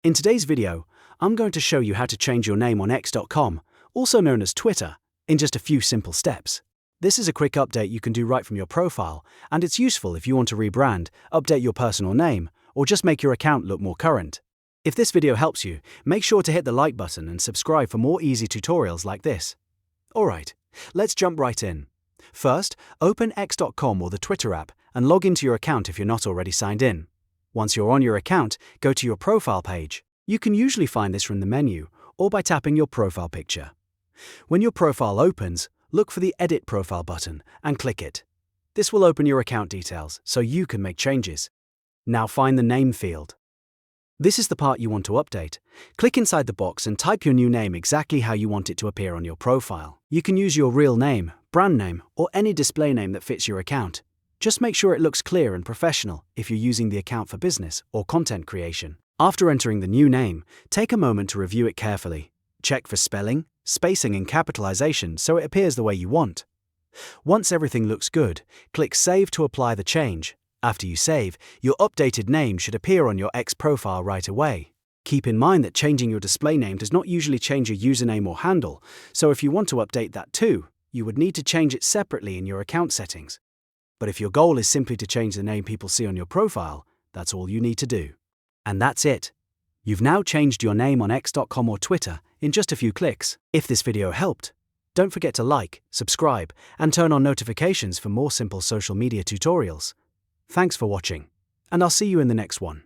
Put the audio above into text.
In today's video, I'm going to show you how to change your name on X.com, also known as Twitter, in just a few simple steps. This is a quick update you can do right from your profile, and it's useful if you want to rebrand, update your personal name, or just make your account look more current. If this video helps you, make sure to hit the like button and subscribe for more easy tutorials like this. Alright, let's jump right in. First, open X.com or the Twitter app and log into your account if you're not already signed in. Once you're on your account, go to your profile page. You can usually find this from the menu or by tapping your profile picture. When your profile opens, look for the Edit Profile button and click it. This will open your account details so you can make changes. Now find the name field. This is the part you want to update. Click inside the box and type your new name exactly how you want it to appear on your profile. You can use your real name, brand name, or any display name that fits your account. Just make sure it looks clear and professional if you're using the account for business or content creation. After entering the new name, take a moment to review it carefully. Check for spelling, spacing, and capitalization so it appears the way you want. Once everything looks good, click Save to apply the change. After you save, your updated name should appear on your X profile right away. Keep in mind that changing your display name does not usually change your username or handle, so if you want to update that too, you would need to change it separately in your account settings. But if your goal is simply to change the name people see on your profile, that's all you need to do. And that's it. You've now changed your name on X.com or Twitter in just a few clicks. If this video helped, don't forget to like, subscribe, and turn on notifications for more simple social media tutorials. Thanks for watching, and I'll see you in the next one.